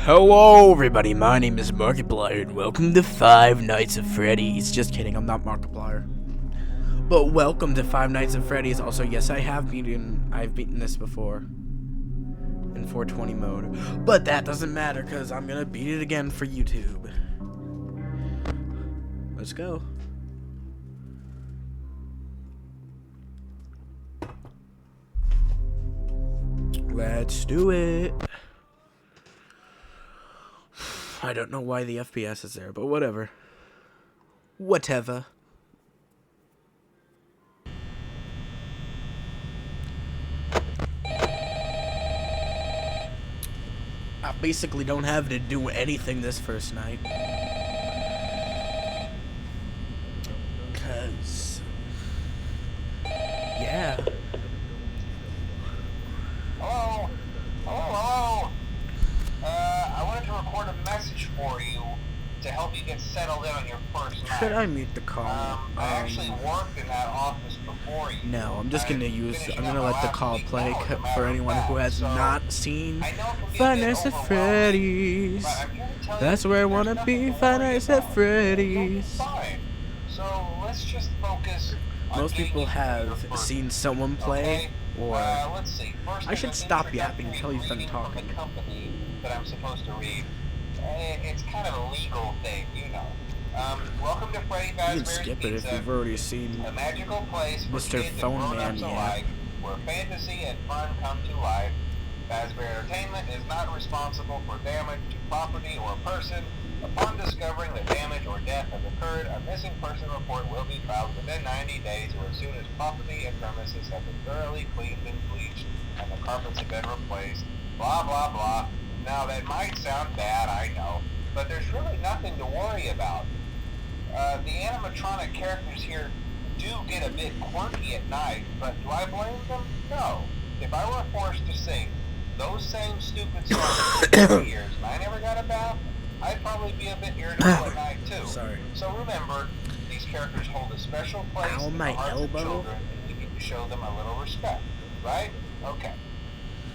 Hello everybody, my name is Markiplier and welcome to Five Nights at Freddy's. Just kidding, I'm not Markiplier. But welcome to Five Nights at Freddy's. Also, yes, I've beaten this before. In 420 mode. But that doesn't matter because I'm gonna beat it again for YouTube. Let's go. Let's do it. I don't know why the FPS is there, but whatever. Whatever. I basically don't have to do anything this first night. Cause yeah. Hello. I wanted to record a message for you to help you get settled in on your first night. Should I mute the call? I actually worked in that office before you. No, I'm just gonna let the call play for anyone who has not seen Five Nights at Freddy's. That's where I wanna be, Five Nights at Freddy's. So let's just focus on most people have seen someone play, or let's see. First, I should stop yapping until you've done talking. The company that I'm supposed to read. It's kind of a legal thing, you know. Welcome to Freddy You can Fazbear's skip it if Pizza, you've already seen a magical place for Mr. kids Phone and grown-ups Man, alike, where fantasy and fun come to life. Fazbear Entertainment is not responsible for damage to property or person. Upon discovering that damage or death has occurred, a missing person report will be filed within 90 days or as soon as property and premises have been thoroughly cleaned and bleached and the carpets have been replaced. Blah, blah, blah. Now, that might sound bad, I know, but there's really nothing to worry about. The animatronic characters here do get a bit quirky at night, but do I blame them? No. If I were forced to sing those same stupid songs for 2 years and I never got a bath, I'd probably be a bit irritable at night too. Sorry. So remember, these characters hold a special place in the hearts of children, and we need to show them a little respect, right? Okay.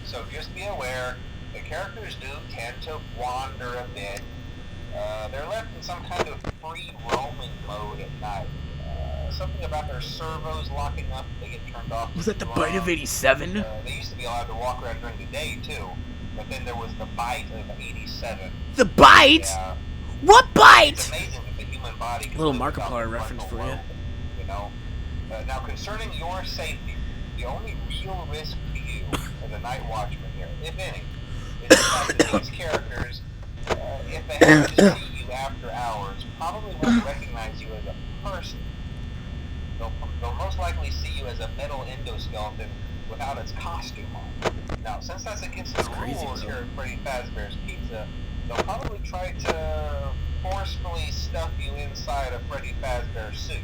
So just be aware, the characters do tend to wander a bit. They're left in some kind of free roaming mode at night. Something about their servos locking up, they get turned off. Was that the bite of 87? They used to be allowed to walk around during the day too, but then there was the bite of 87. The bite? Yeah. What bite? It's amazing that the human body can Little live without Markiplier the reference for frontal you. lobe, you know. Now, concerning your safety, the only real risk to you as a night watchman here, if any, is the fact that these characters, if they have to see you after hours, probably won't recognize you as a person. They'll most likely see you as a metal endoskeleton without its costume on. Now, since that's against the rules here at Freddy Fazbear's Pizza, they'll probably try to forcefully stuff you inside a Freddy Fazbear suit.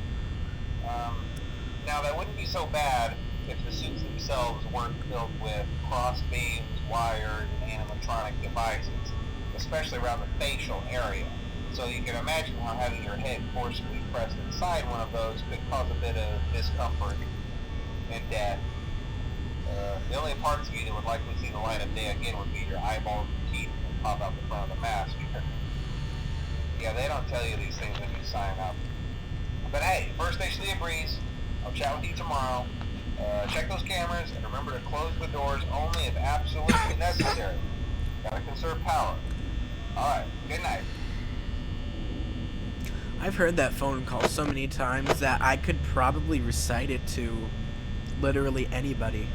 Now, that wouldn't be so bad if the suits themselves weren't filled with cross beams, wires, and animatronic devices, especially around the facial area. So you can imagine how having your head forcefully pressed inside one of those could cause a bit of discomfort and death. The only parts of you that would likely see the light of day again would be your eyeballs and teeth that pop out the front of the mask. Yeah, they don't tell you these things when you sign up. But hey, first station of the breeze. I'll chat with you tomorrow. Check those cameras and remember to close the doors only if absolutely necessary. Gotta conserve power. Alright, good night. I've heard that phone call so many times that I could probably recite it to literally anybody.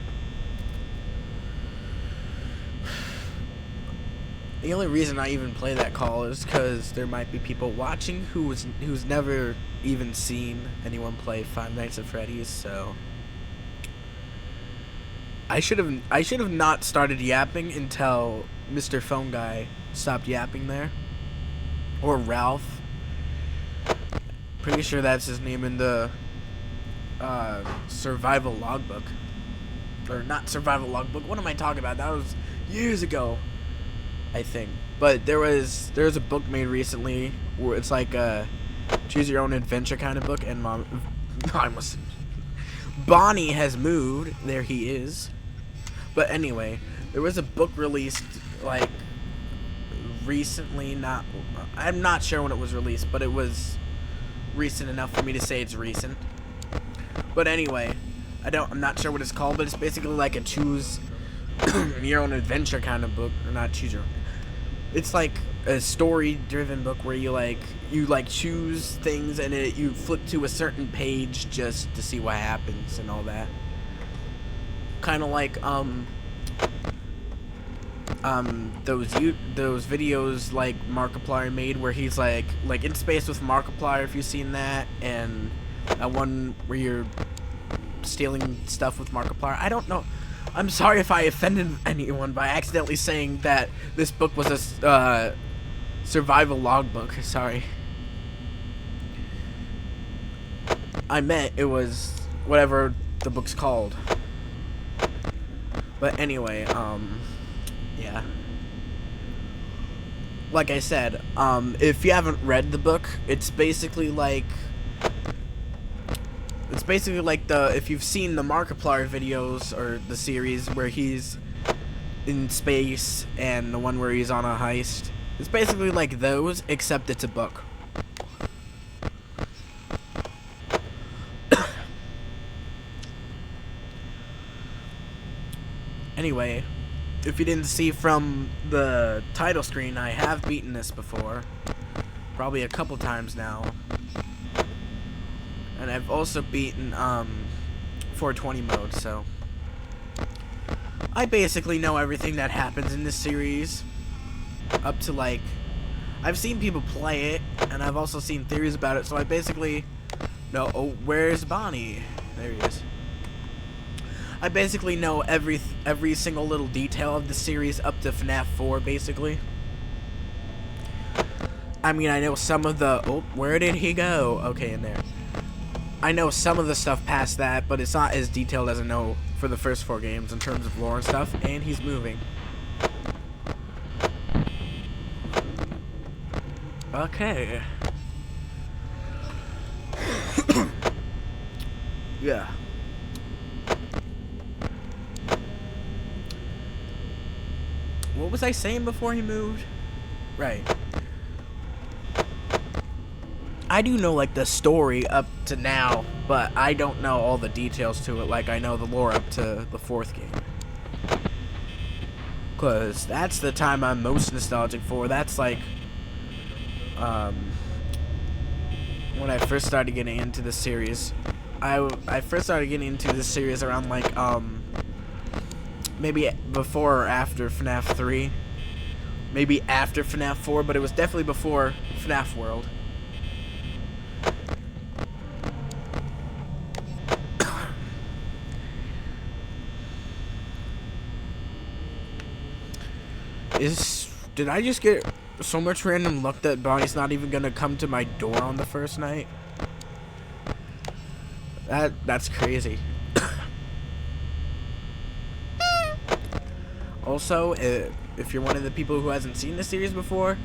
The only reason I even play that call is because there might be people watching who's never even seen anyone play Five Nights at Freddy's, so I should have not started yapping until Mr. Phone Guy stopped yapping there. Or Ralph. Pretty sure that's his name in the survival logbook. Or not survival logbook. What am I talking about? That was years ago, I think. But there was a book made recently where it's like a choose your own adventure kind of book, and Bonnie has moved. There he is. But anyway, there was a book released like recently, not, I'm not sure when it was released, but it was recent enough for me to say it's recent. But anyway, I'm not sure what it's called, but it's basically like a choose your own adventure kind of book, or not choose your own. It's like a story-driven book where you choose things and you flip to a certain page just to see what happens and all that. Kind of like those videos like Markiplier made where he's like in space with Markiplier, if you've seen that, and that one where you're stealing stuff with Markiplier. I don't know. I'm sorry if I offended anyone by accidentally saying that this book was a survival logbook. Sorry. I meant it was whatever the book's called. But anyway, yeah. Like I said, if you haven't read the book, it's basically like if you've seen the Markiplier videos or the series where he's in space and the one where he's on a heist. It's basically like those, except it's a book. Anyway, if you didn't see from the title screen, I have beaten this before. Probably a couple times now. And I've also beaten 420 mode, so I basically know everything that happens in this series. Up to like, I've seen people play it, and I've also seen theories about it, so I basically know, oh, where's Bonnie? There he is. I basically know every single little detail of the series up to FNaF 4, basically. I mean, I know some of the, oh, where did he go? Okay, in there. I know some of the stuff past that, but it's not as detailed as I know for the first 4 games in terms of lore and stuff, and he's moving. Okay. Yeah. What was I saying before he moved? Right. I do know, like, the story up to now, but I don't know all the details to it like I know the lore up to the 4th game. Because that's the time I'm most nostalgic for. That's, like, when I first started getting into the series. I first started getting into this series around, like, maybe before or after FNaF 3. Maybe after FNaF 4, but it was definitely before FNaF World. Did I just get so much random luck that Bonnie's not even gonna come to my door on the first night? That's crazy. Also, if you're one of the people who hasn't seen the series before,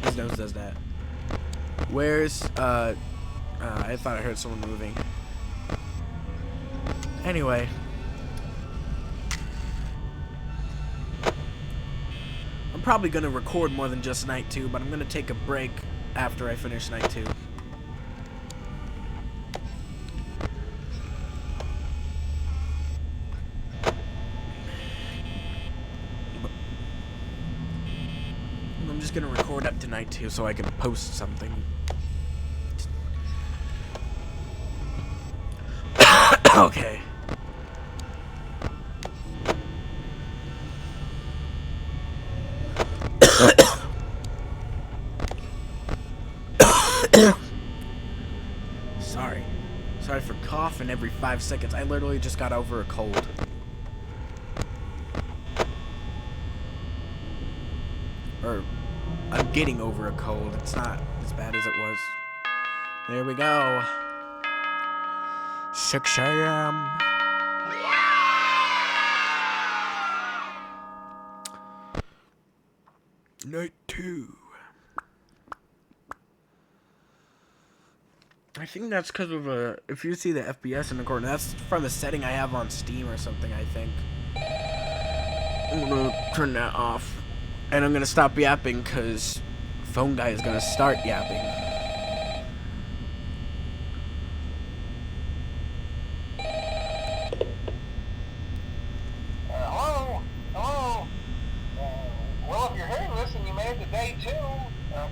his nose does that. Where's I thought I heard someone moving. Anyway. I'm probably going to record more than just night 2, but I'm going to take a break after I finish night 2. I'm just going to record up to night 2 so I can post something. Okay. Sorry for coughing every 5 seconds. I literally just got over a cold. Or, I'm getting over a cold. It's not as bad as it was. There we go. 6 a.m. Night 2. I think that's because of if you see the FPS in the corner, that's from a setting I have on Steam or something, I think. I'm gonna turn that off. And I'm gonna stop yapping because phone guy is gonna start yapping. Hello? Hello? Well, if you're hearing this and you made it to day 2,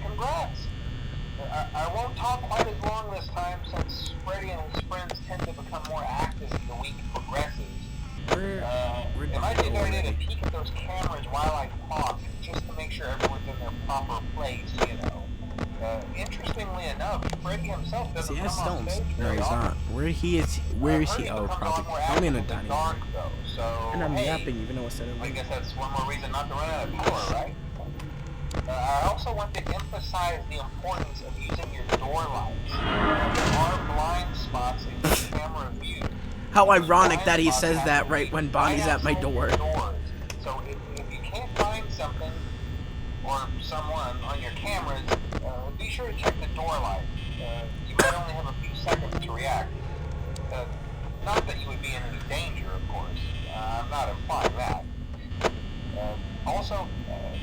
congrats. I won't talk quite as long this time since Freddy and his friends tend to become more active as the week progresses. It might be a good idea to peek at those cameras while I talk, just to make sure everyone's in their proper place, you know. Interestingly enough, Freddy himself doesn't come on stage No, very he's often. not. Where is he? Oh, probably in a dining room. So, And I'm hey, yapping even though I said it. I guess that's one more reason not to run out of power, right? I also want to emphasize the importance of using your door lights. There are blind spots in your camera view. How ironic that he says that right when Bonnie's at my door. So if you can't find something or someone on your cameras, be sure to check the door light. You might only have a few seconds to react. Not that you would be in any danger, of course. I'm not implying that. Also,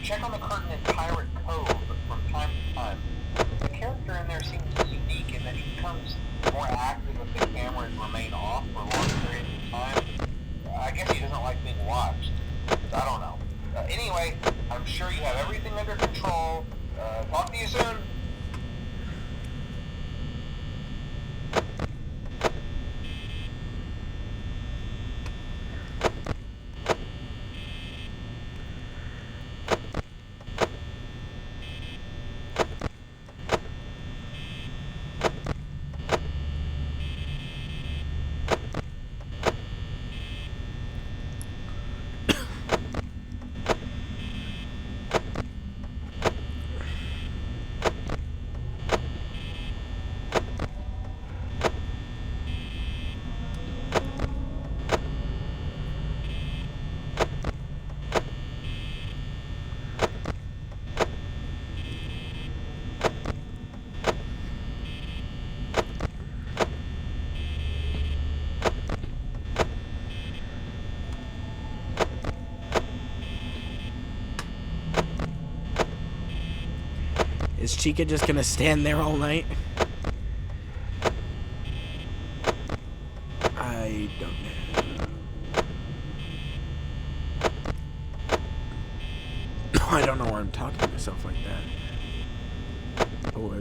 check on the curtain in Pirate Cove from time to time. The character in there seems unique in that he becomes more active if the cameras remain off for long periods of time. I guess he doesn't like being watched. I don't know. Anyway, I'm sure you have everything under control. Talk to you soon. Is Chica just gonna stand there all night? I don't know. I don't know why I'm talking to myself like that. Oh,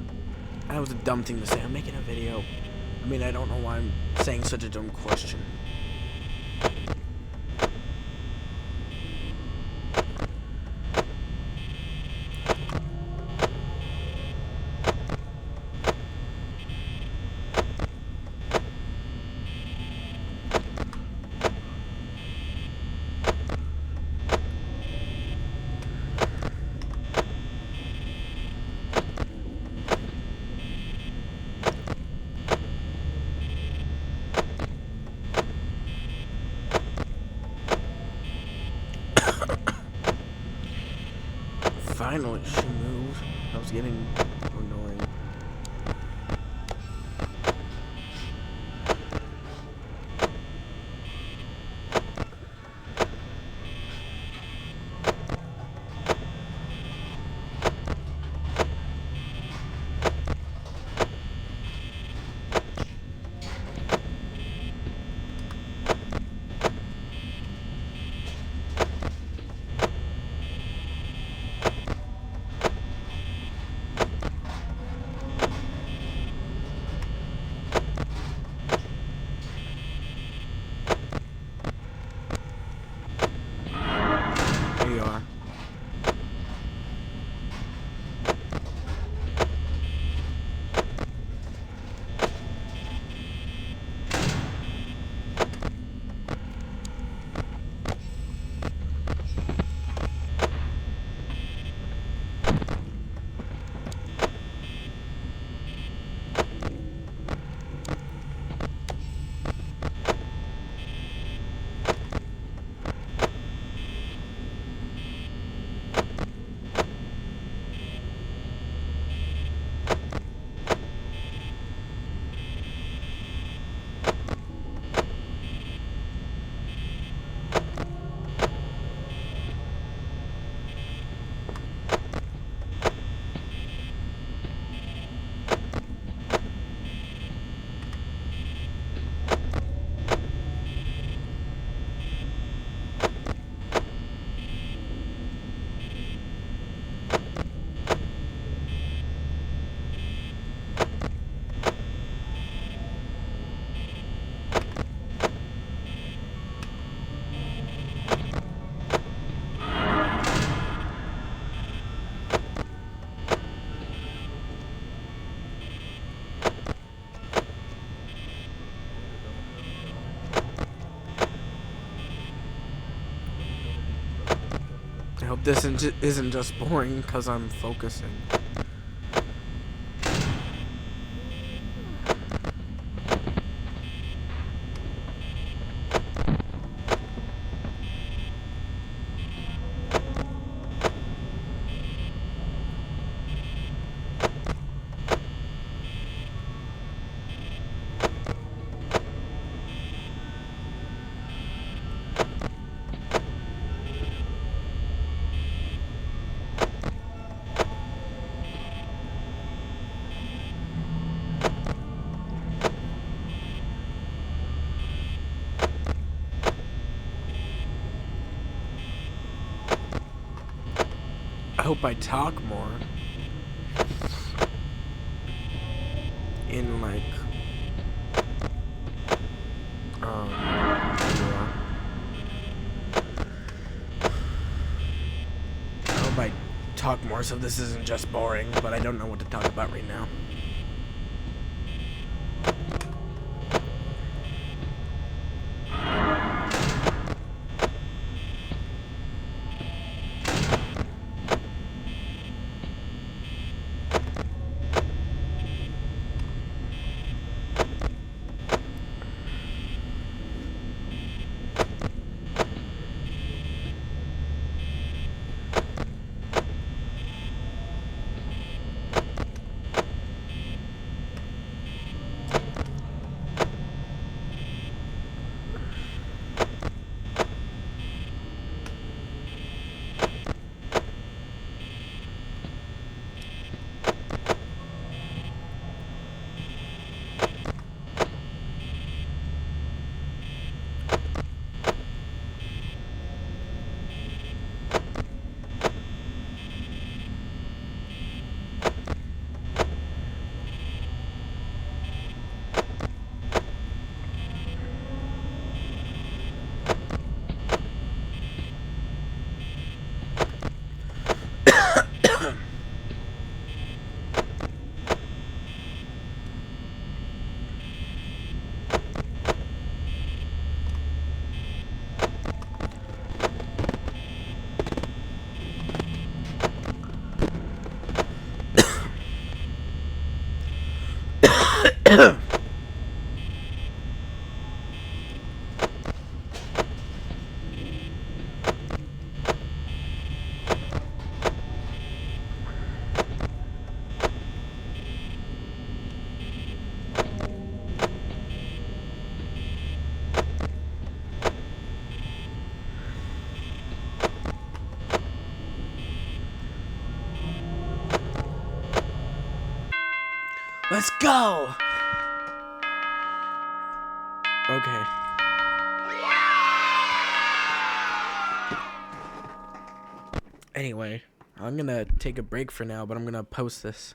that was a dumb thing to say. I'm making a video. I mean, I don't know why I'm saying such a dumb question. Finally, she moved. I was getting annoying. hope this isn't just boring because I'm focusing. I hope I talk more. In like, yeah. I hope I talk more so this isn't just boring, but I don't know what to talk about right now. Let's go! Okay. Anyway, I'm gonna take a break for now, but I'm gonna post this.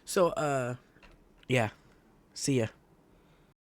So, yeah. See ya.